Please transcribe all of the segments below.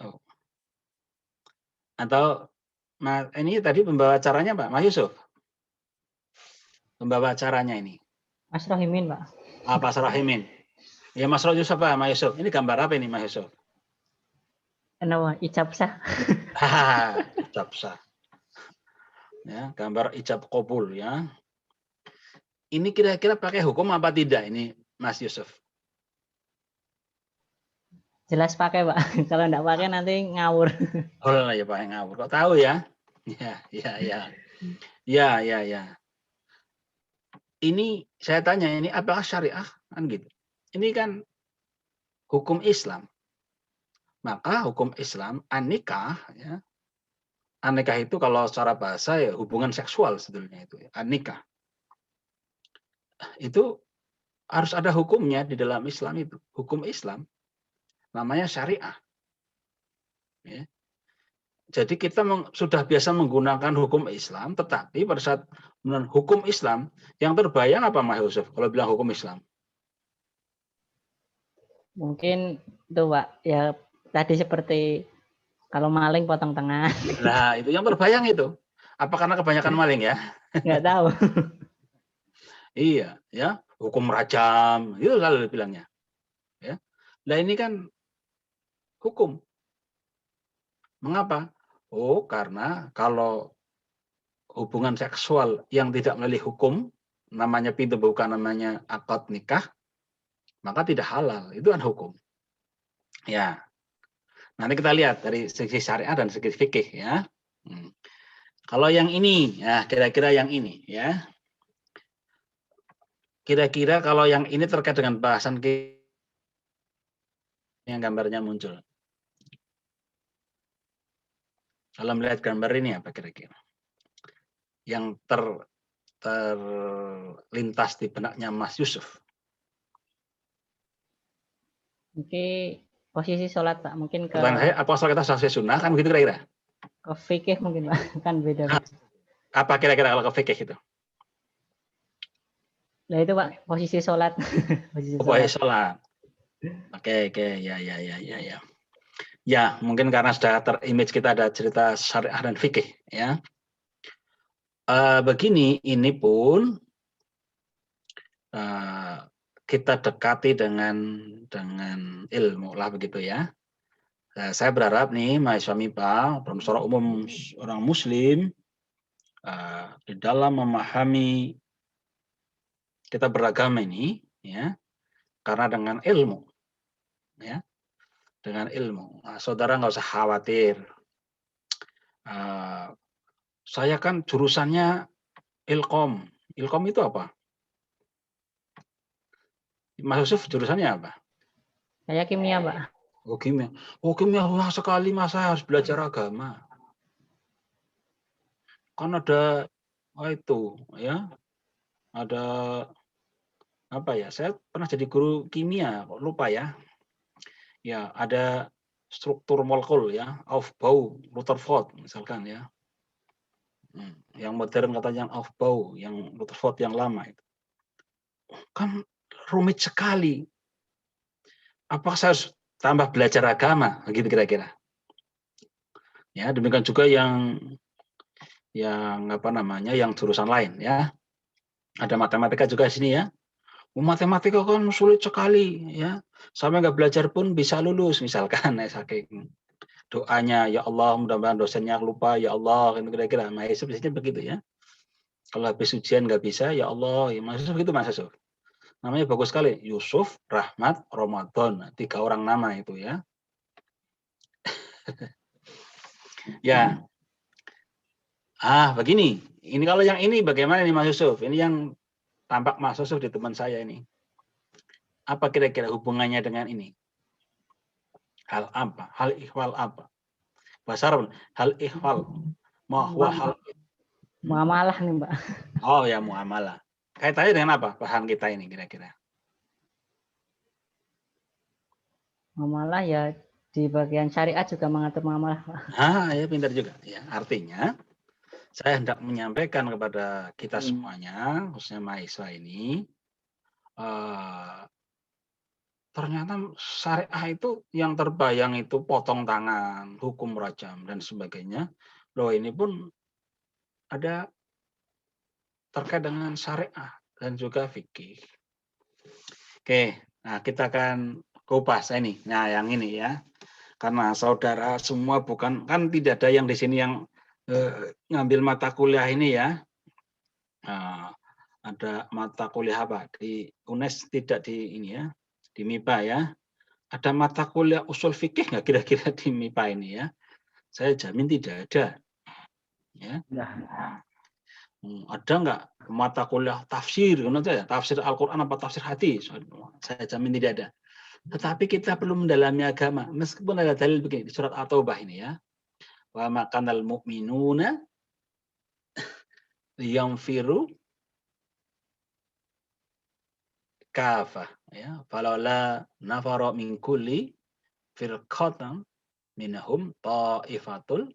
Oh. Atau ini tadi pembawa acaranya Pak Mas Yusuf? Pembawa acaranya ini. Mas Rohimin, Pak. Pak Sarahimin. Ya Mas Yusuf Pak, Mas Yusuf. Ini gambar apa ini Mas Yusuf? Kenapa? Ijab sah. Ijab sah. Ya, gambar ijab kabul ya. Ini kira-kira pakai hukum apa tidak ini Mas Yusuf? Jelas pakai, Pak. Kalau enggak pakai nanti ngawur. Oh ya Pak, ngawur. Kok tahu ya? Ya. Ini saya tanya ini apakah syariah kan gitu. Ini kan hukum Islam. Maka hukum Islam an-nikah ya. An-nikah itu kalau secara bahasa ya hubungan seksual sebetulnya itu ya. An-nikah. Itu harus ada hukumnya di dalam Islam itu. Hukum Islam namanya syariah. Ya. Jadi kita sudah biasa menggunakan hukum Islam, tetapi pada saat hukum Islam yang terbayang apa Mas Yusuf kalau bilang hukum Islam? Mungkin itu, Pak. Ya tadi seperti kalau maling potong tengah. Nah, itu yang terbayang itu. Apa karena kebanyakan maling ya? Nggak tahu. Iya, ya. Hukum rajam, itu selalu dibilangnya. Ya. Nah, ini kan hukum. Mengapa? Oh, karena kalau hubungan seksual yang tidak melalui hukum, namanya pintu buka, namanya akad nikah, maka tidak halal. Itu kan hukum. Ya. Nanti kita lihat dari segi syariah dan segi fikih ya. Kalau yang ini, ya kira-kira yang ini ya. Kira-kira kalau yang ini terkait dengan bahasan yang gambarnya muncul. Kalau melihat gambar ini apa kira-kira? Yang terlintas di benaknya Mas Yusuf. Mungkin posisi sholat, Pak. Mungkin ke Apa soal kita selesai sunnah kan begitu kira-kira? ke fikih mungkin, Pak. Kan beda. Apa kira-kira kalau ke fikih itu? Nah itu Pak, posisi sholat. Posisi sholat. Oke, ya. Ya, mungkin karena sudah terimage kita ada cerita syariah dan fikih ya. Begini, ini pun kita dekati dengan ilmu lah begitu ya. Saya berharap nih mahasiswa MIPA, secara umum orang Muslim di dalam memahami kita beragama ini, ya, karena dengan ilmu, ya, dengan ilmu. Nah, saudara nggak usah khawatir. Saya kan jurusannya Ilkom. Ilkom itu apa? Mas Yusuf jurusannya apa? Saya kimia, Pak. Oh kimia. Oh kimia, wah sekali mas saya harus belajar agama. Kan ada itu ya, ada apa ya? Saya pernah jadi guru kimia, kok lupa ya. Ya ada struktur molekul ya, Aufbau, Rutherford misalkan ya. Yang modern katanya Aufbau, yang Rutherford yang lama itu. Kan rumit sekali. Apakah saya harus tambah belajar agama? Begitu kira-kira. Ya, demikian juga yang apa namanya, yang jurusan lain ya. Ada matematika juga di sini ya. Matematika kan sulit sekali ya. Sampai nggak belajar pun bisa lulus misalkan ya, saking doanya ya Allah mudah-mudahan dosennya lupa ya Allah, kira-kira. Nah, biasanya begitu ya. Kalau habis ujian nggak bisa ya Allah, ya Mas Yusuf gitu Mas Yusuf. Namanya bagus sekali, Yusuf, Rahmat, Ramadan. 3 orang nama itu ya. Ya. Begini. Ini kalau yang ini bagaimana nih Mas Yusuf? Ini yang tampak Mas Yusuf di teman saya ini. Apa kira-kira hubungannya dengan ini? Hal apa? Hal ihwal apa? Bahasa Arab, hal ihwal. Hal muamalah nih, Mbak. Oh ya, muamalah. Kaitannya dengan apa bahan kita ini kira-kira? Muamalah ya di bagian syariat juga mengatur muamalah, Pak. Ya pintar juga. Ya, artinya saya hendak menyampaikan kepada kita semuanya, khususnya mahasiswa ini, ternyata syariah itu yang terbayang itu potong tangan, hukum rajam dan sebagainya. Loh ini pun ada terkait dengan syariah dan juga fikih. Oke, nah kita akan kupas ini. Nah, yang ini ya. Karena saudara semua bukan, kan tidak ada yang di sini yang ngambil mata kuliah ini ya. Nah, ada mata kuliah apa? Di UNES tidak di ini ya, di MIPA ya. Ada mata kuliah usul fikih nggak kira-kira di MIPA ini ya? Saya jamin tidak ada. Ya. Ada nggak mata kuliah tafsir? Tafsir Al-Quran apa tafsir hadis? Saya jamin tidak ada. Tetapi kita perlu mendalami agama. Meskipun ada dalil begini di surat At-Taubah ini ya. Wa makanal mu'minuna yanfiru kafah ya. Falaula nafara min kulli firqatan minhum ta'ifatul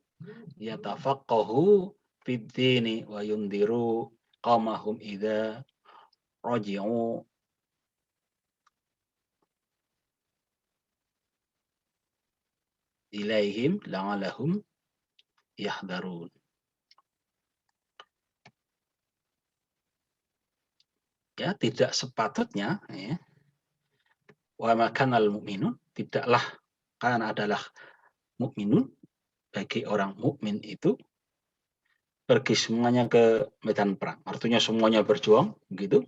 yatafaqahu fid dini wa yundiru qaumahum idza raji'u ilaihim la'alahum yahdharun. Ya, tidak sepatutnya ya. Wa makanal mu'minun, tidaklah kan adalah mukminun bagi orang mukmin itu pergi semuanya ke medan perang. Artinya semuanya berjuang gitu.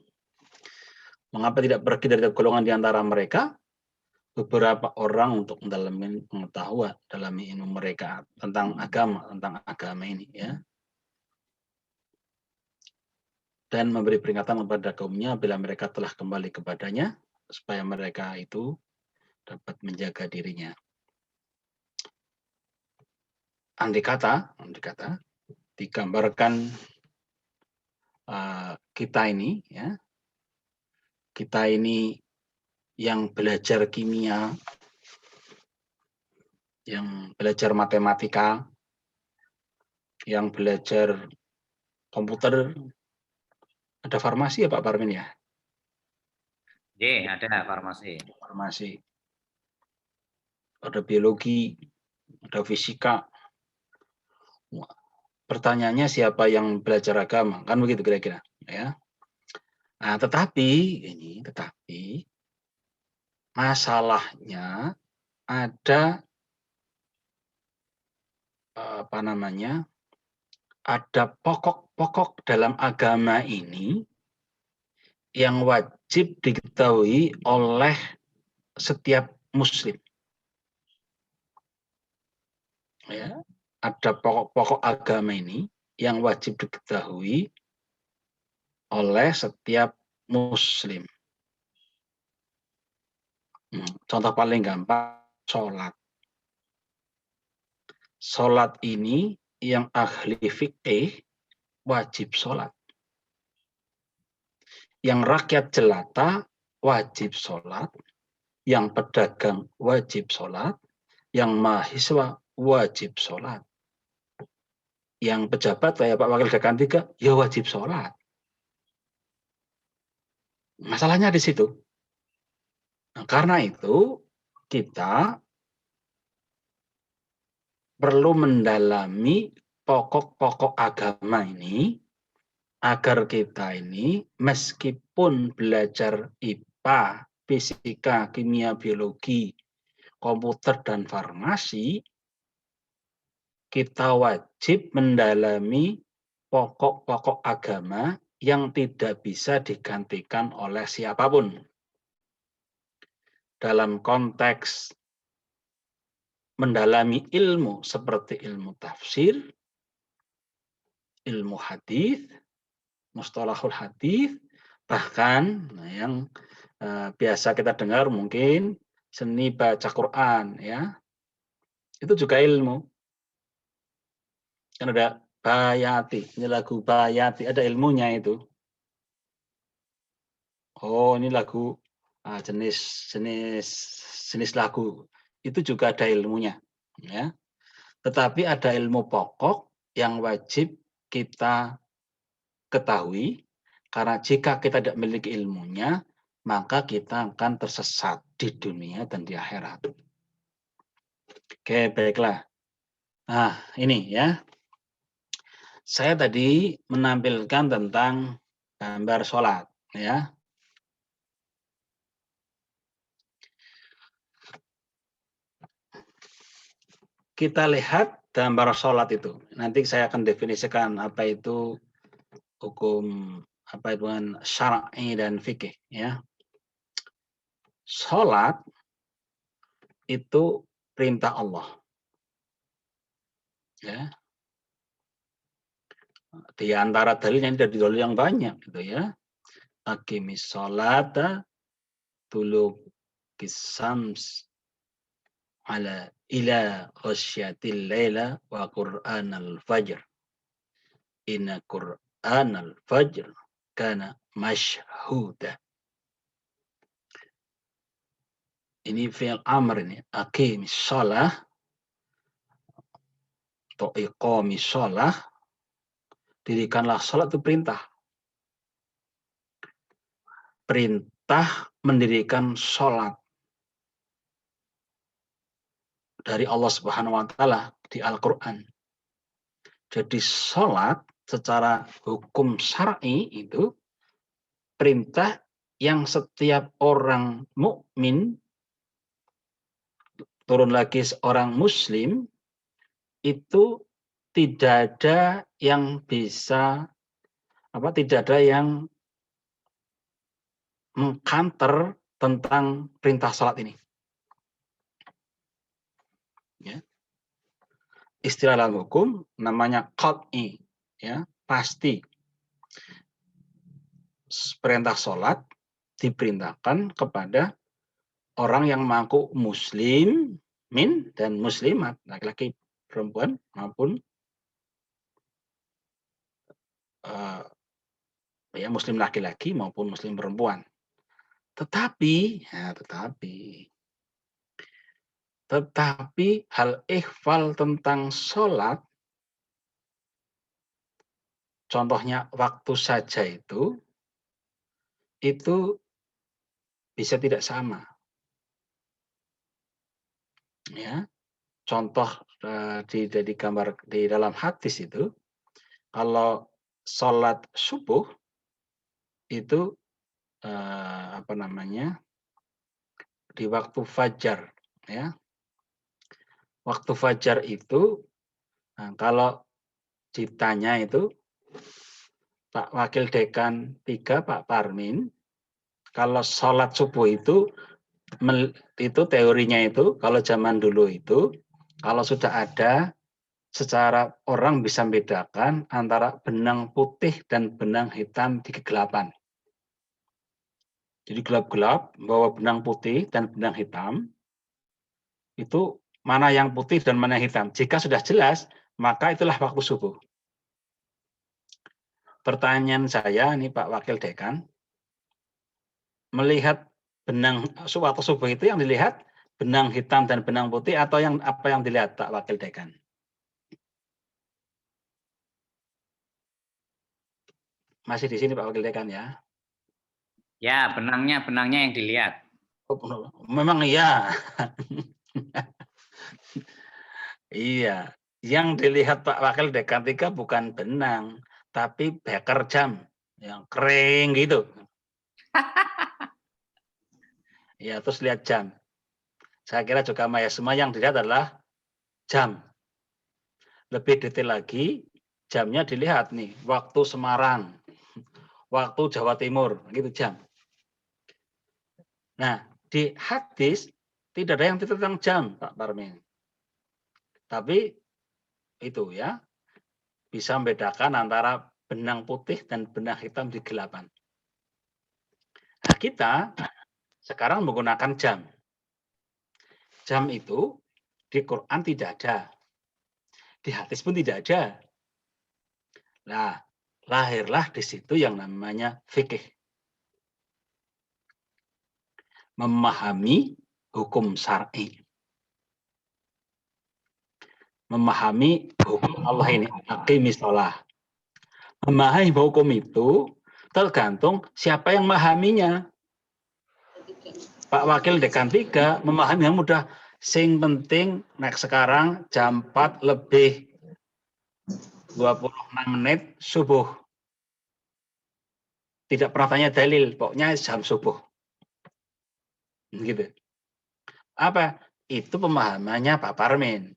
Mengapa tidak pergi dari golongan di antara mereka? Beberapa orang untuk mendalami pengetahuan, dalami ilmu mereka tentang agama ini ya. Dan memberi peringatan kepada kaumnya bila mereka telah kembali kepadanya supaya mereka itu dapat menjaga dirinya. Andai kata digambarkan kita ini ya, kita ini yang belajar kimia, yang belajar matematika, yang belajar komputer, ada farmasi ya Pak Parmin ya? Ada farmasi. Farmasi. Ada biologi, ada fisika. Pertanyaannya siapa yang belajar agama? Kan begitu kira-kira ya. Nah, tetapi masalahnya ada ada pokok-pokok dalam agama ini yang wajib diketahui oleh setiap muslim. Ya, ada pokok-pokok agama ini yang wajib diketahui oleh setiap muslim. Contoh paling gampang, sholat. Sholat ini yang ahli fikih wajib sholat. Yang rakyat jelata wajib sholat. Yang pedagang wajib sholat. Yang mahasiswa wajib sholat. Yang pejabat kayak Pak Wakil Dekan 3 ya wajib sholat. Masalahnya di situ. Nah, karena itu kita perlu mendalami pokok-pokok agama ini agar kita ini meskipun belajar IPA, fisika, kimia, biologi, komputer dan farmasi, kita wajib mendalami pokok-pokok agama yang tidak bisa digantikan oleh siapapun. Dalam konteks mendalami ilmu seperti ilmu tafsir, ilmu hadis, mustalahul hadis, bahkan yang biasa kita dengar mungkin seni baca Quran ya. Itu juga ilmu. Kan ada Bayati, ini lagu Bayati, ada ilmunya itu. Oh, ini lagu jenis lagu. Itu juga ada ilmunya ya. Tetapi ada ilmu pokok yang wajib kita ketahui, karena jika kita tidak memiliki ilmunya, maka kita akan tersesat. di dunia dan di akhirat. Oke, baiklah. Nah, ini ya. Saya tadi menampilkan tentang gambar sholat, ya. Kita lihat gambar sholat itu. Nanti saya akan definisikan apa itu hukum, apa itu syar'i dan fikih, ya. Sholat itu perintah Allah, ya. Di antara dalilnya dari dalil yang banyak, gitu ya. Aqimis sholata duluki syams ala ila khasyatil laila wa qur'anal fajr. Inna qur'anal fajr kana mashhuda. Ini fi'il amr ini. Aqimis shalah atau iqamis shalah. Dirikanlah salat itu perintah. Perintah mendirikan salat dari Allah Subhanahu wa taala di Al-Qur'an. Jadi salat secara hukum syar'i itu perintah yang setiap orang mukmin, turun lagi seorang muslim, itu tidak ada yang bisa tidak ada yang mengkanter tentang perintah salat ini. Ya. Istilah dalam hukum namanya qat'i, ya, pasti. Perintah salat diperintahkan kepada orang yang mengaku muslimin dan muslimat, laki-laki, perempuan maupun ya muslim laki-laki maupun muslim perempuan. Tetapi hal ihfal tentang sholat, contohnya waktu saja itu bisa tidak sama. Ya, contoh di gambar di dalam hadis itu, kalau sholat subuh itu di waktu fajar, ya. Waktu fajar itu, kalau ditanya itu, Pak Wakil Dekan 3, Pak Parmin, kalau sholat subuh itu teorinya itu, kalau zaman dulu itu, kalau sudah ada, secara orang bisa membedakan antara benang putih dan benang hitam di kegelapan. Jadi gelap-gelap, bawa benang putih dan benang hitam, itu mana yang putih dan mana yang hitam. Jika sudah jelas, maka itulah waktu subuh. Pertanyaan saya, ini Pak Wakil Dekan, melihat benang waktu subuh itu yang dilihat benang hitam dan benang putih atau apa yang dilihat Pak Wakil Dekan? Masih di sini Pak Wakil Dekan ya? Ya, benangnya yang dilihat. Oh, memang iya. Iya, yang dilihat Pak Wakil Dekan 3 bukan benang, tapi beker jam yang kering gitu. Ya, terus lihat jam. Saya kira juga semua yang dilihat adalah jam. Lebih detail lagi, jamnya dilihat nih, waktu Semarang, waktu Jawa Timur, gitu jam. Nah, di hadis tidak ada yang tentang jam, Pak Parmin. Tapi itu ya, bisa membedakan antara benang putih dan benang hitam di kegelapan. Nah, kita sekarang menggunakan jam. Jam itu di Quran tidak ada. Di hadis pun tidak ada. Nah, lahirlah di situ yang namanya fikih. Memahami hukum syar'i. Memahami hukum Allah ini. Aqimis shalah. Memahami hukum itu tergantung siapa yang memahaminya. Pak Wakil Dekan 3 memahami yang mudah. Sing penting nek sekarang jam 4 lebih 26 menit subuh. Tidak pernah tanya dalil, pokoknya jam subuh. Gitu. Apa? Itu pemahamannya Pak Parmin,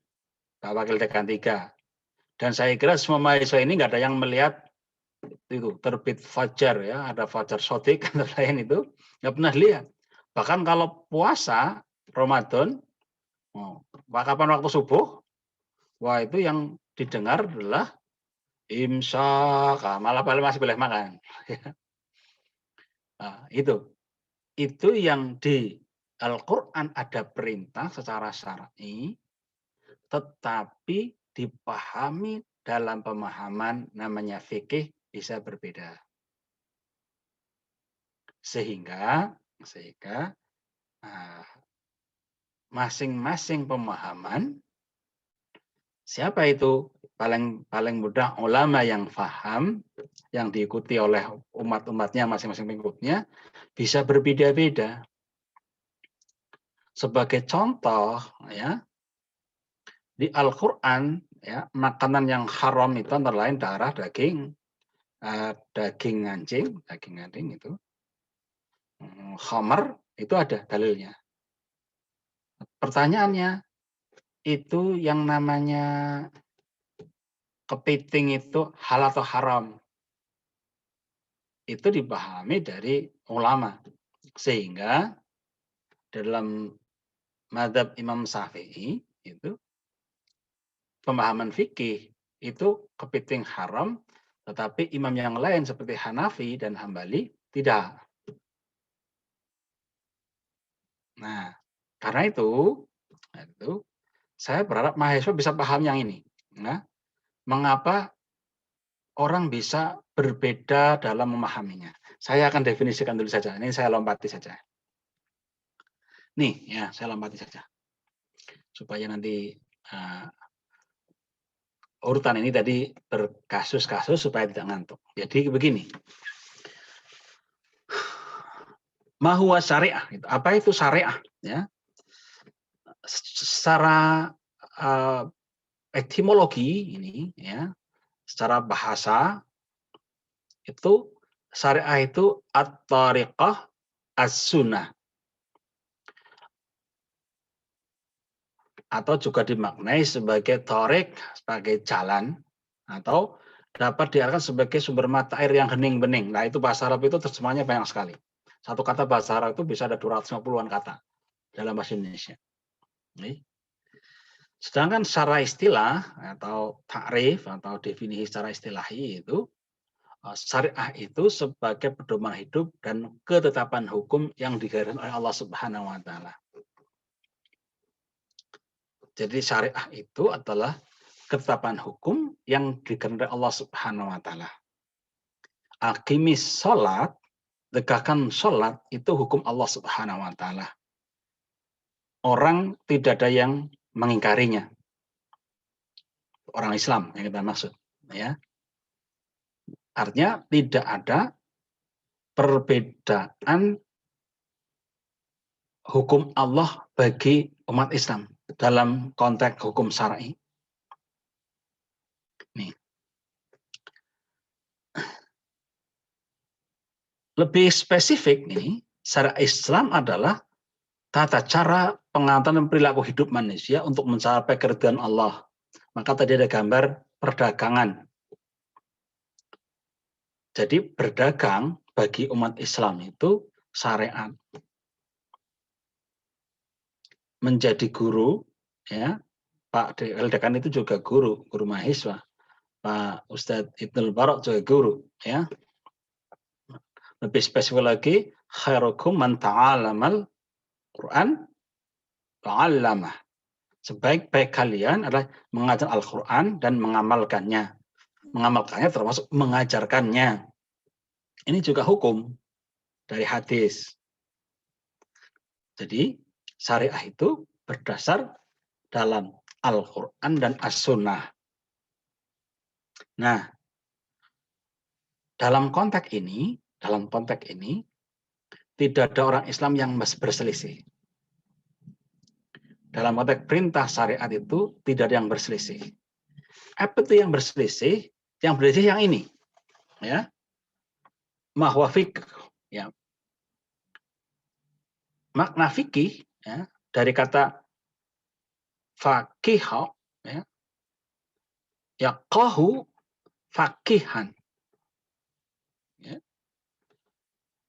Pak Wakil Dekan 3. Dan saya kira semua mahasiswa ini nggak ada yang melihat itu terbit fajar ya, ada fajar sodik dan lain itu nggak pernah lihat. Bahkan kalau puasa Ramadan, kapan waktu subuh, wah itu yang didengar adalah imsak, malah masih boleh makan. Nah, itu yang di Al-Quran ada perintah secara syar'i, tetapi dipahami dalam pemahaman namanya fikih bisa berbeda. Sehingga masing-masing pemahaman, siapa itu paling mudah ulama yang paham, yang diikuti oleh umat-umatnya masing-masing pengikutnya, bisa berbeda-beda. Sebagai contoh ya, di Al-Quran ya, makanan yang haram itu antara lain darah, daging anjing itu, khamar itu ada dalilnya. Pertanyaannya, itu yang namanya kepiting itu halal atau haram? Itu dipahami dari ulama. Sehingga dalam mazhab Imam Syafi'i itu pemahaman fikih itu kepiting haram, tetapi imam yang lain seperti Hanafi dan Hambali tidak. Nah, karena itu saya berharap mahasiswa bisa paham yang ini. Nah, mengapa orang bisa berbeda dalam memahaminya? Saya akan definisikan dulu saja. Ini saya lompati saja. Nih, ya, saya lompati saja. Supaya nanti urutan ini tadi berkasus-kasus supaya tidak ngantuk. Jadi begini. Mahuwa syariah. Apa itu syariah? Ya. Secara etimologi ini, ya, secara bahasa itu syariah itu at-tariqah as-sunnah, atau juga dimaknai sebagai tariq, sebagai jalan, atau dapat diartikan sebagai sumber mata air yang hening bening. Nah, itu bahasa Arab itu terjemahnya banyak sekali. Satu kata bahasa Arab itu bisa ada 250-an kata dalam bahasa Indonesia. Sedangkan secara istilah atau takrif atau definisi secara istilahi itu, syariah itu sebagai pedoman hidup dan ketetapan hukum yang digariskan oleh Allah Subhanahu wa taala. Jadi syariah itu adalah ketetapan hukum yang digariskan oleh Allah Subhanahu wa taala. Aqimis sholat, tegakkan sholat itu hukum Allah Subhanahu wa taala. Orang tidak ada yang mengingkarinya. Orang Islam yang kita maksud, ya. Artinya tidak ada perbedaan hukum Allah bagi umat Islam dalam konteks hukum syar'i. Nih. Lebih spesifik nih, syariat Islam adalah tata cara pengatur dan perilaku hidup manusia untuk mencapai keridhaan Allah. Maka tadi ada gambar perdagangan. Jadi berdagang bagi umat Islam itu syariat. Menjadi guru, ya, Pak Dekan itu juga guru mahasiswa. Pak Ustadz Ibnul Barak juga guru, ya. Lebih spesifik lagi, khairukum man ta'alamal Quran ta'allamah. Sebaik-baik kalian adalah mengajar Al-Quran dan mengamalkannya. Mengamalkannya termasuk mengajarkannya. Ini juga hukum dari hadis. Jadi syariah itu berdasar dalam Al-Quran dan As-Sunnah. Nah, dalam konteks ini tidak ada orang Islam yang berselisih. Dalam konteks perintah syariat itu tidak ada yang berselisih. Apa itu yang berselisih? Yang berselisih yang ini, ya, mahwa fikih, ya. Makna fikih, ya, dari kata fakih, ya, yaqahu fakihan, ya,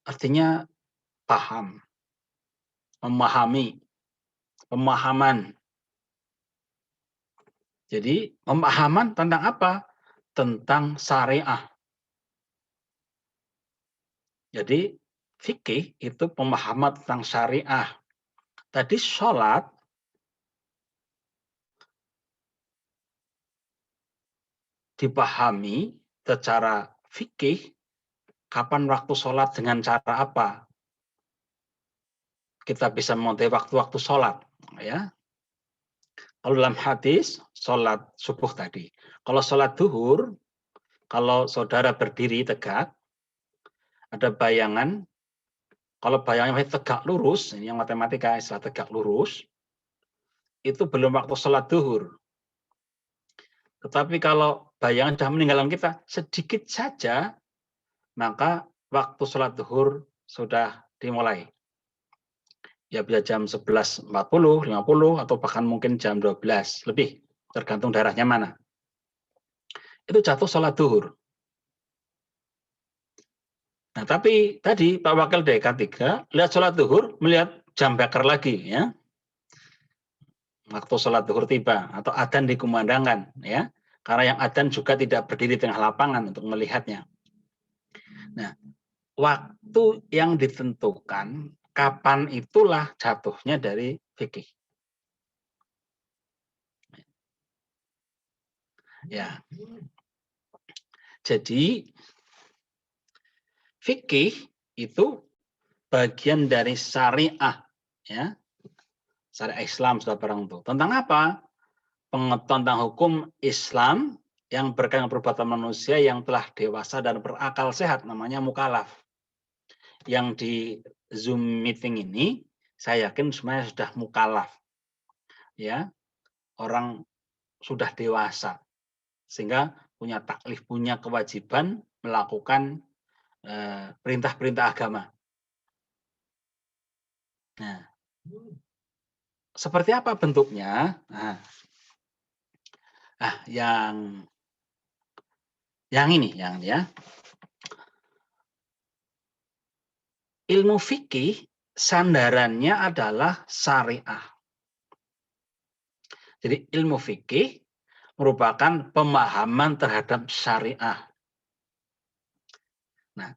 artinya paham, memahami, pemahaman. Jadi pemahaman tentang apa? Tentang syariah. Jadi fikih itu pemahaman tentang syariah. Tadi sholat dipahami secara fikih, kapan waktu sholat dengan cara apa? Kita bisa memulai waktu-waktu sholat, ya. Kalau dalam hadis, sholat subuh tadi. Kalau sholat duhur, kalau saudara berdiri tegak, ada bayangan, kalau bayangan tegak lurus, ini yang matematika istilah tegak lurus, itu belum waktu sholat duhur. Tetapi kalau bayangan sudah meninggalkan kita sedikit saja, maka waktu sholat duhur sudah dimulai. Ya bisa jam 11.40, 50, atau bahkan mungkin jam 12 lebih, tergantung daerahnya mana. Itu jatuh sholat duhur. Nah, tapi tadi Pak Wakil DK3 lihat sholat duhur, melihat jam bakar lagi, ya. Waktu sholat duhur tiba, atau adzan dikumandangkan, ya. Karena yang adzan juga tidak berdiri di tengah lapangan untuk melihatnya. Nah, waktu yang ditentukan, kapan itulah jatuhnya dari fikih. Ya. Jadi fikih itu bagian dari syariah, ya. Syariah Islam sudah barang itu. Tentang apa? Pengetahuan tentang hukum Islam yang berkaitan dengan perbuatan manusia yang telah dewasa dan berakal sehat, namanya mukallaf. Yang di Zoom meeting ini saya yakin semuanya sudah mukallaf. Ya. Orang sudah dewasa sehingga punya taklif, punya kewajiban melakukan perintah-perintah agama. Nah, seperti apa bentuknya? Nah, yang ini, yang ya. Ilmu fikih sandarannya adalah syariah. Jadi ilmu fikih merupakan pemahaman terhadap syariah. Nah,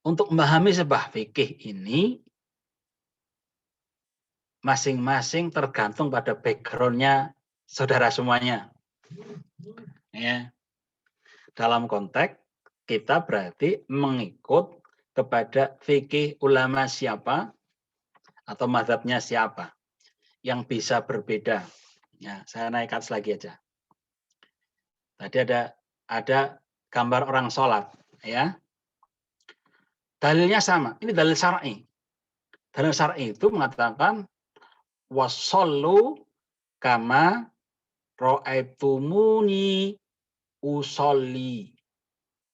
untuk memahami sebuah fikih ini masing-masing tergantung pada background-nya saudara semuanya. Ya. Dalam konteks kita berarti mengikut kepada fikih ulama siapa atau mazhabnya siapa yang bisa berbeda. Ya, saya naik atas lagi aja. Tadi ada gambar orang sholat, ya. Dalilnya sama. Ini dalil syar'i. Dalil syar'i itu mengatakan wasollu kama ro'aitumuni usolli.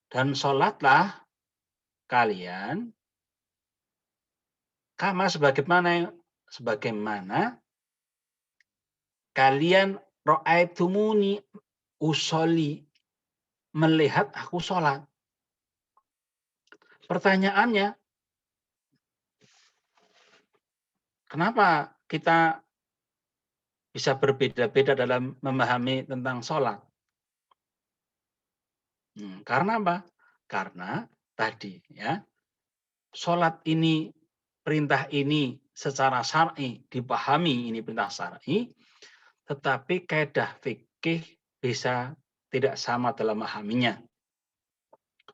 Dan sholatlah kalian kama sebagaimana kalian ro'aitumuni usolli, melihat aku sholat. Pertanyaannya, kenapa kita bisa berbeda-beda dalam memahami tentang sholat? Karena apa? Karena tadi, ya, sholat ini, perintah ini secara syar'i dipahami, ini perintah syar'i, tetapi kaidah fikih bisa tidak sama dalam memahaminya.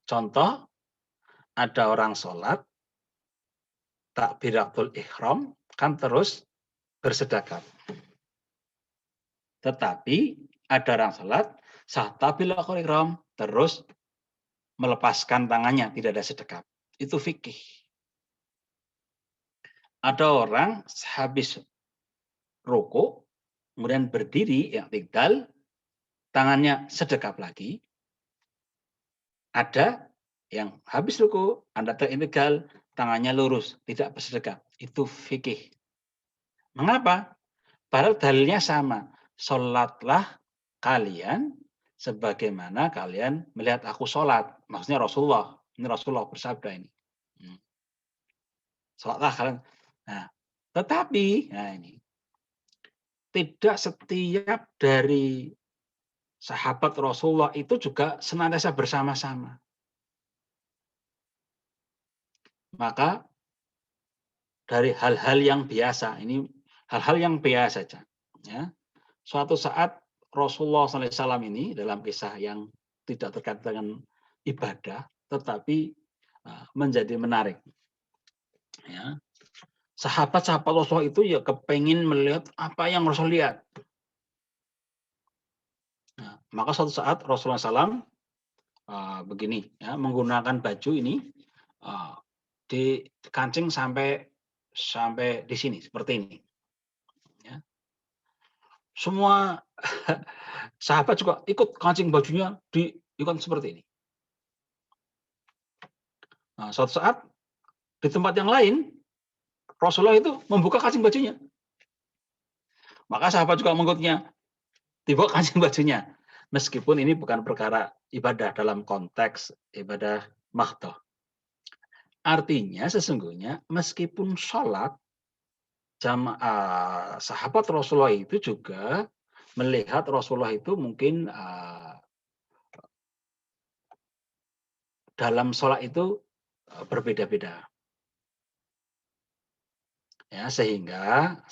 Contoh, ada orang sholat, takbiratul ihram, kan terus bersedekap. Tetapi ada orang sholat, sah takbiratul ihram, terus melepaskan tangannya, tidak ada sedekap. Itu fikih. ada orang habis rukuk, kemudian berdiri, i'tidal, tangannya sedekap lagi. Ada yang habis rukuk, Anda i'tidal, tangannya lurus, tidak bersedekap. Itu fikih. Mengapa? Padahal dalilnya sama. Sholatlah kalian sebagaimana kalian melihat aku sholat. Maksudnya Rasulullah. Ini Rasulullah bersabda ini. Sholatlah kalian. Nah, tetapi, nah ini, tidak setiap dari sahabat Rasulullah itu juga senantiasa bersama-sama. Maka dari hal-hal yang biasa, ini hal-hal yang biasa saja. Ya. Suatu saat Rasulullah SAW ini dalam kisah yang tidak terkait dengan ibadah, tetapi menjadi menarik. Ya. Sahabat-sahabat Rasulullah itu ya kepengin melihat apa yang Rasul lihat. Nah, maka suatu saat Rasulullah SAW begini, ya, menggunakan baju ini dikancing sampai di sini seperti ini. Ya. Semua sahabat juga ikut kancing bajunya ikut seperti ini. Nah, suatu saat di tempat yang lain Rasulullah itu membuka kancing bajunya. Maka sahabat juga mengikutnya dibuka kancing bajunya. Meskipun ini bukan perkara ibadah dalam konteks ibadah mahdoh. Artinya sesungguhnya meskipun sholat, sahabat Rasulullah itu juga melihat Rasulullah itu mungkin dalam sholat itu berbeda-beda. Ya, sehingga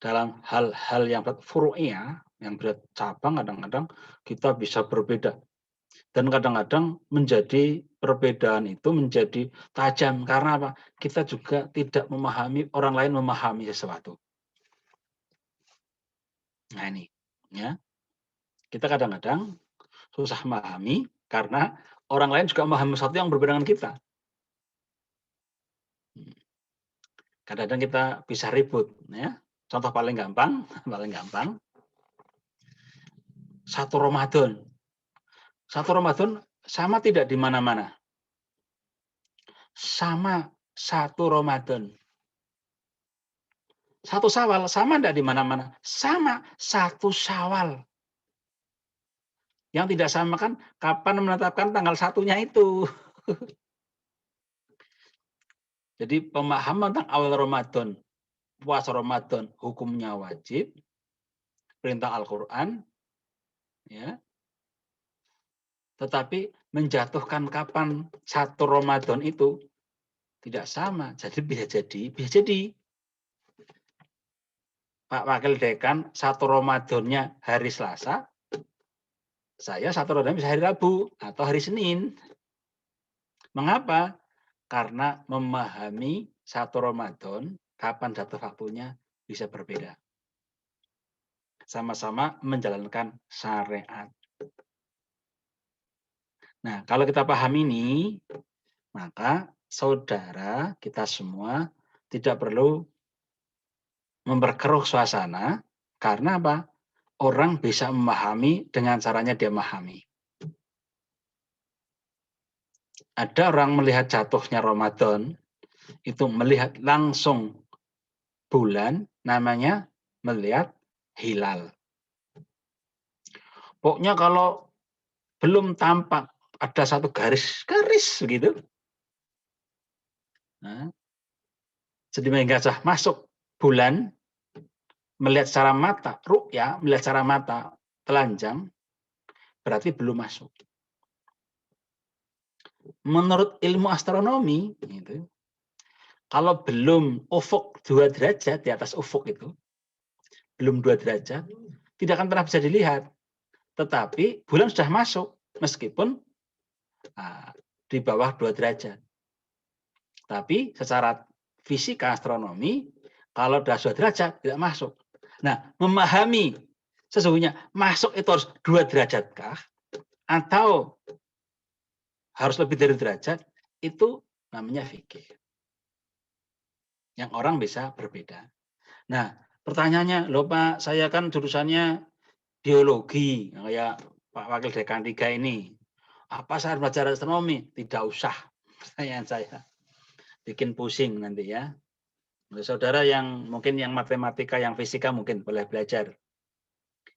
dalam hal-hal yang furu'iyah, yang bercabang, kadang-kadang kita bisa berbeda. Dan kadang-kadang menjadi perbedaan itu menjadi tajam. Karena apa? Kita juga tidak memahami, orang lain memahami sesuatu. Nah ini, ya. Kita kadang-kadang susah memahami karena orang lain juga memahami sesuatu yang berbeda dengan kita. Kadang-kadang kita bisa ribut, ya. Contoh paling gampang, satu Ramadan sama tidak di mana-mana. Sama satu Ramadan. Satu Syawal sama tidak di mana-mana. Sama satu Syawal. Yang tidak sama kan kapan menetapkan tanggal satunya itu. Jadi pemahaman tentang awal Ramadan, puasa Ramadan hukumnya wajib, perintah Al-Quran, ya. Tetapi menjatuhkan kapan satu Ramadan itu tidak sama. Jadi bisa jadi. Pak Wakil Dekan satu Ramadannya hari Selasa, saya satu Ramadan bisa hari Rabu atau hari Senin. Mengapa? Karena memahami satu Ramadan, kapan jatuh waktunya bisa berbeda. Sama-sama menjalankan syariat. Nah, kalau kita paham ini, maka saudara kita semua tidak perlu memperkeruh suasana, karena apa? Orang bisa memahami dengan caranya dia memahami. Ada orang melihat jatuhnya Ramadan, itu melihat langsung bulan, namanya melihat hilal. Pokoknya kalau belum tampak ada satu garis begitu, nah, sedemikian saja masuk bulan, melihat secara mata, ru'ya, melihat secara mata telanjang, berarti belum masuk. Menurut ilmu astronomi, gitu, kalau belum ufuk 2 derajat, di atas ufuk itu, belum 2 derajat, tidak akan pernah bisa dilihat. Tetapi bulan sudah masuk, meskipun di bawah 2 derajat. Tapi secara fisika astronomi, kalau sudah 2 derajat, tidak masuk. Nah, memahami sesungguhnya masuk itu harus 2 derajat kah? Atau harus lebih dari derajat, itu namanya fikih. yang orang bisa berbeda. Nah, pertanyaannya, loh Pak, saya kan jurusannya biologi, kayak Pak Wakil Dekan 3 ini. Apa saya harus belajar astronomi? Tidak usah, pertanyaan saya. Bikin pusing nanti ya. Saudara yang mungkin yang matematika, yang fisika mungkin boleh belajar.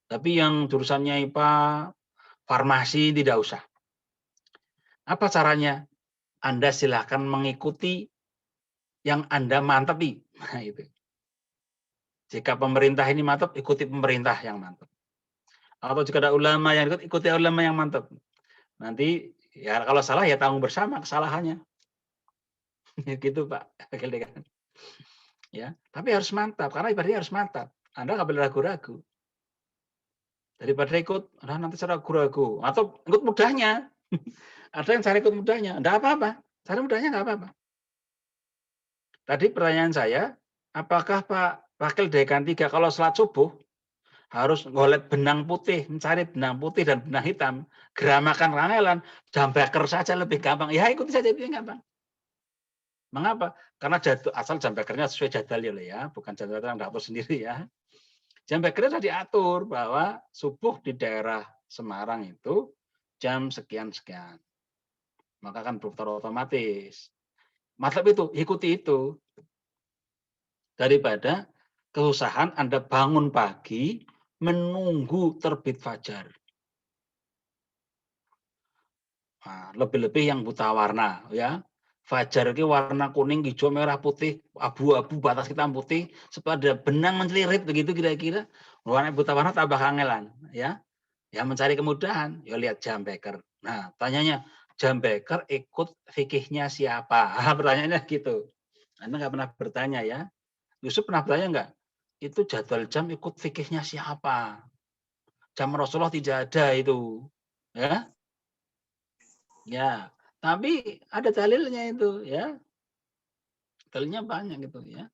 Tapi yang jurusannya IPA, farmasi tidak usah. Apa caranya? Anda silahkan mengikuti yang Anda mantepi. Nah, itu. Jika pemerintah ini mantap, ikuti pemerintah yang mantap. Atau jika ada ulama yang ikut, ikuti ulama yang mantap. Nanti ya kalau salah ya tanggung bersama kesalahannya. Gitu Pak. Ya, tapi harus mantap karena ibadahnya harus mantap. Anda nggak boleh ragu-ragu. Daripada ikut, nanti saya ragu-ragu atau ikut mudahnya. Ada yang cari ikut mudahnya, enggak apa-apa. Cari mudahnya enggak apa-apa. Tadi pertanyaan saya, apakah Pak Wakil Dekan 3 kalau sholat subuh harus ngolet benang putih, mencari benang putih dan benang hitam, geramakan rangelan, jambeker saja lebih gampang. Ya ikuti saja itu yang gampang. Mengapa? Karena asal jambekernya sesuai jadwal ya, bukan jadwal yang dapur sendiri ya. Jambekernya sudah diatur bahwa subuh di daerah Semarang itu jam sekian-sekian. Maka kan berputar otomatis. Mantap itu, ikuti itu. Daripada keusahaan Anda bangun pagi menunggu terbit fajar. Nah, lebih-lebih yang buta warna ya. Fajar itu warna kuning, hijau, merah, putih, abu-abu, batas hitam putih, supaya ada benang mencelirit begitu kira-kira. Warna buta warna tambah kangelan ya. Ya mencari kemudahan, ya lihat jam beker. Nah, tanyanya jam beker ikut fikihnya siapa? Pertanyaannya gitu. Anda nggak pernah bertanya ya. Yusuf pernah bertanya nggak? Itu jadwal jam ikut fikihnya siapa? Jam Rasulullah tidak ada itu. Ya, ya. Tapi ada dalilnya itu ya. Dalilnya banyak gitu ya.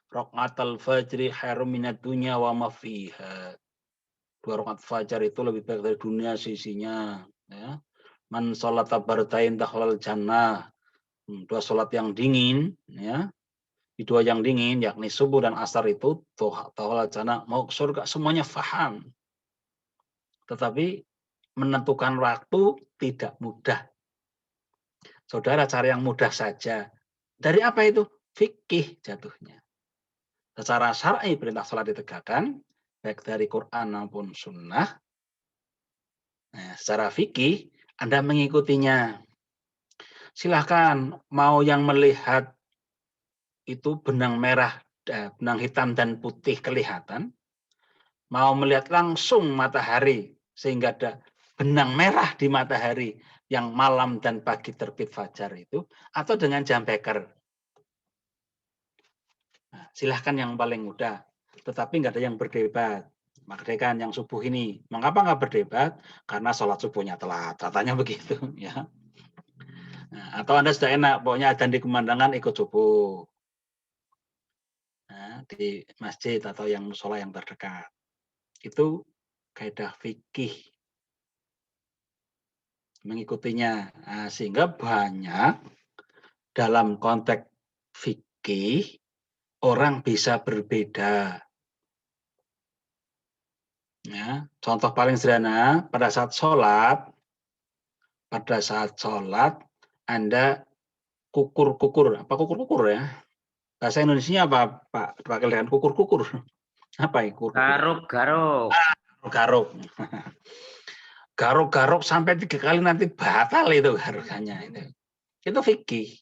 Raqatul fajri khairum minad dunya wa ma fiha. 2 rakaat fajar itu lebih baik dari dunia sisinya ya. Man sholata bardhain dakhalal jannah. 2 salat yang dingin ya. Di 2 yang dingin yakni subuh dan asar itu dakhalal jannah, mau surga semuanya paham. Tetapi menentukan waktu tidak mudah. Saudara cari yang mudah saja. Dari apa itu? Fikih jatuhnya. Secara syar'i perintah salat ditegakkan baik dari Quran maupun sunnah. Nah, secara fikih Anda mengikutinya. Silahkan mau yang melihat itu benang merah, benang hitam dan putih kelihatan. Mau melihat langsung matahari sehingga ada benang merah di matahari yang malam dan pagi terbit fajar itu, atau dengan jam beker. Nah, silahkan yang paling mudah, tetapi nggak ada yang berdebat. Maka yang subuh ini, mengapa nggak berdebat? Karena sholat subuhnya telat, katanya begitu ya. Nah, atau Anda sudah enak, pokoknya adzan di kumandangkan ikut subuh. Nah, di masjid atau yang musola yang terdekat. Itu kaidah fikih mengikutinya. Nah, sehingga banyak dalam konteks fikih orang bisa berbeda. Ya, contoh paling sederhana pada saat sholat Anda kukur ya. Bahasa Indonesia apa Pak Wakil dengan kukur? Apa ya kukur? Garuk-garuk. Garuk. Garuk-garuk sampai 3 kali nanti batal itu garukannya itu. Itu fikih.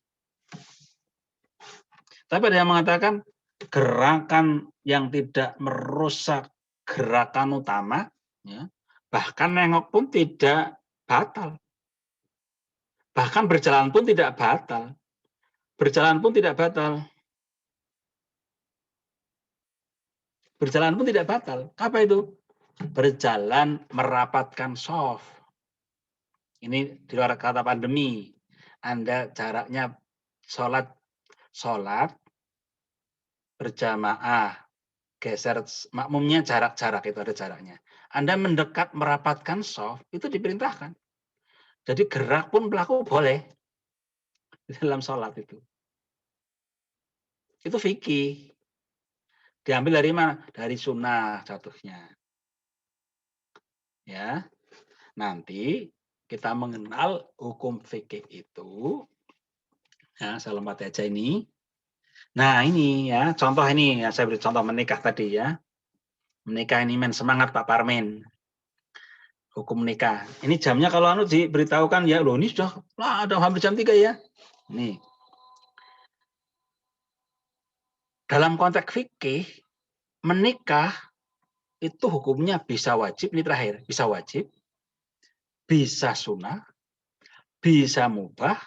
Tapi ada yang mengatakan gerakan yang tidak merusak gerakan utama, ya, bahkan nengok pun tidak batal. Bahkan berjalan pun tidak batal. Berjalan pun tidak batal. Berjalan pun tidak batal. Apa itu? Berjalan merapatkan soft. Ini di luar kata pandemi. Anda jaraknya sholat berjamaah, geser makmumnya jarak-jarak itu ada jaraknya. Anda mendekat merapatkan soft itu diperintahkan. Jadi gerak pun pelaku boleh di dalam sholat itu. Itu fikih. Diambil dari mana? Dari sunnah jatuhnya. Ya. Nanti kita mengenal hukum fikih itu. Ya, saya lompat aja ini. Nah, ini ya, contoh ini ya, saya beri contoh menikah tadi ya. Menikah ini men semangat Pak Parmin. Hukum nikah. Ini jamnya kalau anu diberitahukan ya, loh ini sudah ada hampir jam 3 ya. Nih. Dalam konteks fikih, menikah itu hukumnya bisa wajib, ini terakhir, bisa wajib, bisa sunnah, bisa mubah,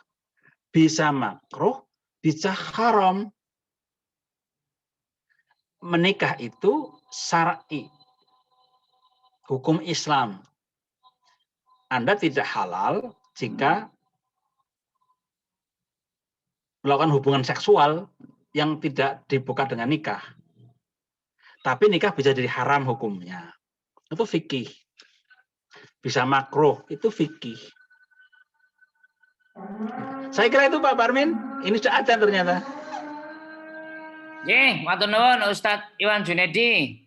bisa makruh, bisa haram. Menikah itu syar'i, hukum Islam. Anda tidak halal jika melakukan hubungan seksual yang tidak dibuka dengan nikah. Tapi nikah bisa jadi haram hukumnya. Itu fikih. Bisa makruh, itu fikih. Saya kira itu Pak Parmin. Ini sudah ada ternyata. Matur nuwun Ustadz Iwan Junedi.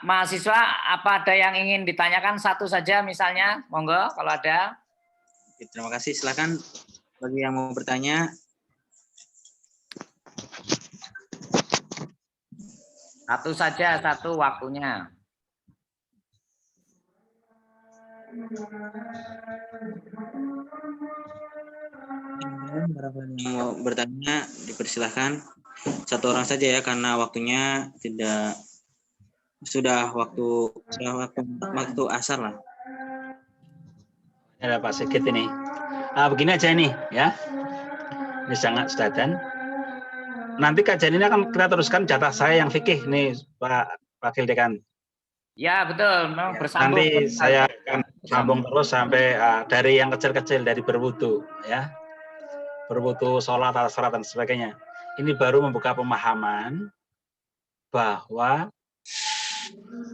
Mahasiswa, apa ada yang ingin ditanyakan satu saja misalnya? Monggo kalau ada. Terima kasih. Silakan bagi yang mau bertanya. Satu saja, satu waktunya. Yang mau bertanya dipersilahkan. Satu orang saja ya, karena waktunya sudah waktu asar lah. Ada Pak Sigit ini. Begini aja ini ya. Ini sangat sedadan. Nanti kajian ini akan kita teruskan jatah saya yang fikih nih Pak Wakil Dekan. Ya betul, memang bersambung. Nanti saya akan sambung terus sampai dari yang kecil-kecil, dari berwudu ya. Berwudu, sholat, salat dan sebagainya. Ini baru membuka pemahaman bahwa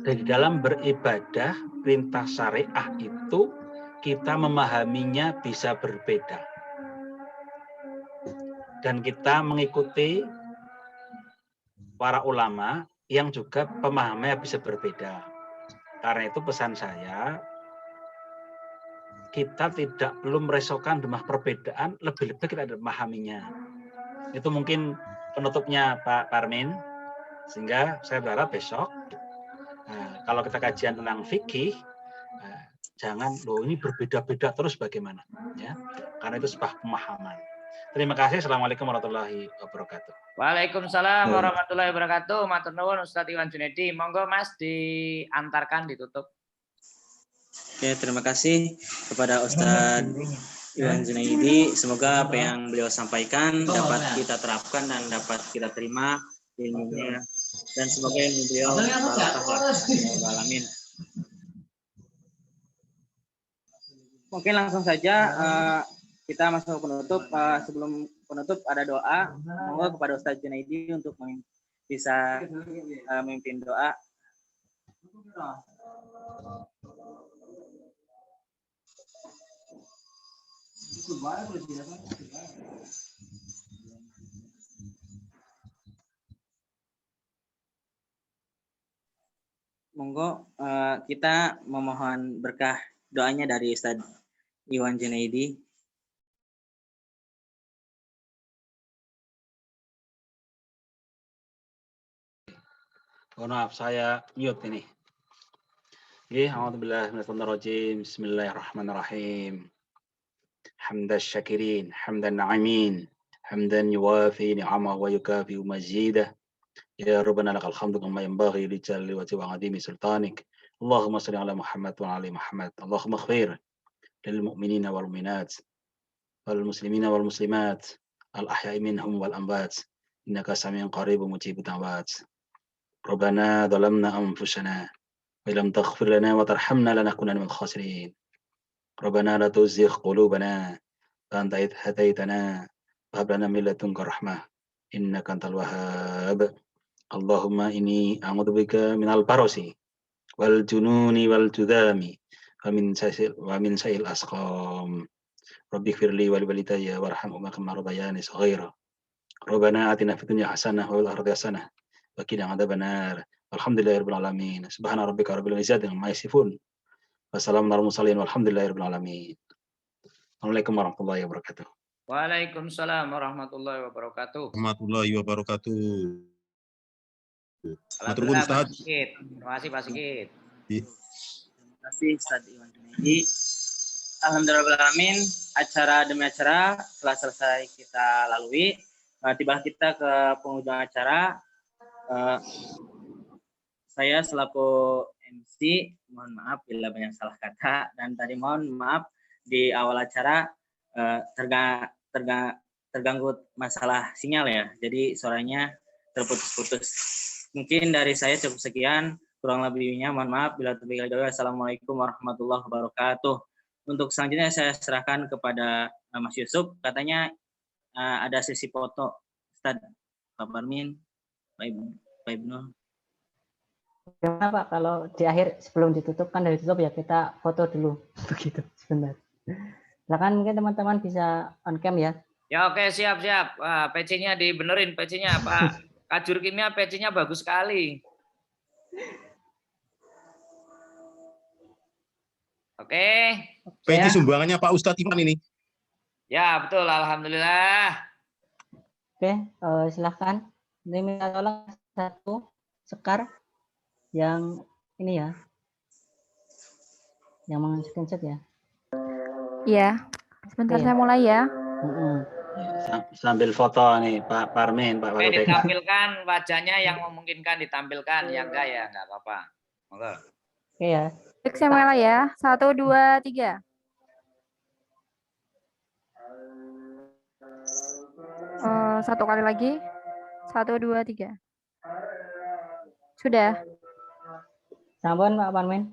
dari dalam beribadah, perintah syariah itu kita memahaminya bisa berbeda. Dan kita mengikuti para ulama yang juga pemahamannya bisa berbeda. Karena itu pesan saya, kita tidak perlu meresahkan dengan perbedaan, lebih-lebih kita ada memahaminya. Itu mungkin penutupnya Pak Parmin. Sehingga saya berharap besok, kalau kita kajian tentang fikih, jangan, loh ini berbeda-beda terus bagaimana. Ya, karena itu sebuah pemahaman. Terima kasih. Assalamualaikum warahmatullahi wabarakatuh. Waalaikumsalam warahmatullahi wabarakatuh. Matur nuwun Ustadz Iwan Junedi. Monggo Mas diantarkan, ditutup. Oke, terima kasih kepada Ustadz Iwan Junedi. Semoga apa yang beliau sampaikan dapat kita terapkan dan dapat kita terima ilmunya. Dan semoga ilmu beliau barokah. Amin. Mungkin langsung saja kita masuk penutup. Sebelum penutup ada doa. Monggo kepada Ustadz Junedi untuk bisa memimpin doa. Monggo kita memohon berkah doanya dari Ustadz Iwan Junedi. Oh, maaf, saya mute ini. A'udzubillahi Bismillahirrahmanirrahim. Hamdan syakirin, hamdan na'imin, hamdan yuwafi ni'amah wa yukafi mazidah. Ya Rabbana lakal hamdu kama yanbaghi li jalali wajhi wa 'azimi sultanik. Allahumma shalli ala Muhammad wa ali Muhammad. Allahumma ighfir lil mu'minina wal mu'minat wal muslimina wal muslimat al ahya'i minhum wal amwat. Innaka sami'un qaribun mujibud da'wat. Rabbana dhalamna anfusana wa lam taghfir lana wa tarhamna lanakunanna minal khasirin. Rabbana la tuzigh qulubana anta idh hadaitana wa hab lana min ladunka rahmah innaka antal wahhab. Allahumma inni a'udzubika minal barasi wal jununi wal judami wa min sa'il asqam. Rabbi firli wa liwalidayya warhamhuma kama rabbayani shaghira. Rabbana atina fid dunya hasanah wa fil akhirati hasanah wa qina adzabannar. Alhamdulillahirabbil alamin. Subhana rabbika rabbil izzati amma yasifun. Wassalamun alal mursalin walhamdulillahirabbil alamin. Assalamualaikum warahmatullahi wabarakatuh. Waalaikumsalam warahmatullahi wabarakatuh. Warahmatullahi wabarakatuh. Matur nuwun, Alhamdulillah, Pak Ustaz. Sigit. Terima kasih Pak Sigit. Terima kasih Ustaz Iwan Junaidi. Alhamdulillahirrahmanirrahim, acara demi acara telah selesai kita lalui. Tiba kita ke penghujung acara. Saya selaku MC, mohon maaf bila banyak salah kata, dan tadi mohon maaf di awal acara terganggu masalah sinyal ya, jadi suaranya terputus-putus. Mungkin dari saya cukup sekian, kurang lebihnya mohon maaf. Bila terlebih dahulu, assalamualaikum warahmatullahi wabarakatuh. Untuk selanjutnya saya serahkan kepada Mas Yusuf, katanya ada sesi foto. Ustaz, Pak Parmin, Pak Ibnu. Gimana Pak, kalau di akhir sebelum ditutup, kan dari tutup ya kita foto dulu. Begitu, sebentar. Silakan, mungkin teman-teman bisa on cam ya. Ya oke, siap-siap. PC-nya dibenerin, PC-nya Pak Kajur Kimia, PC-nya bagus sekali. Oke. PC Ya. sumbangannya Pak Ustadz Iman ini. Ya betul, alhamdulillah. Oke, silahkan. Ini minta tolong satu Sekar yang ini ya, yang screenshot ya. Iya, sebentar Oke. saya mulai ya. Sambil foto nih Pak Parmin, Pak Oke, Walutek. ditampilkan wajahnya yang memungkinkan ditampilkan, yang enggak ya enggak apa-apa. Monggo. Oke ya. Baik, saya mulai ya. 1, 2, 3. Satu kali lagi. 1, 2, 3. Sudah. Sampun Pak Parmin.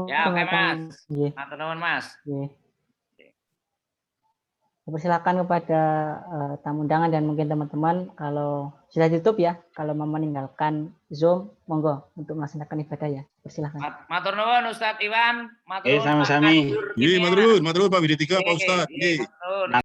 Ya, oke, Mas. Nggih, Matur nuwun, Mas. nggih. Persilakan kepada tamu undangan dan mungkin teman-teman kalau sudah tutup ya, kalau mau meninggalkan Zoom, monggo untuk melaksanakan ibadah ya. Persilakan. Matur nuwun Ustadz Iwan, matur nuwun Pak Sami-sami. Kajur Nggih, Kimia. matur nuwun Pak Widya 3 Pak Oke, Ustadz. nggih, Nggih. matur nuwun.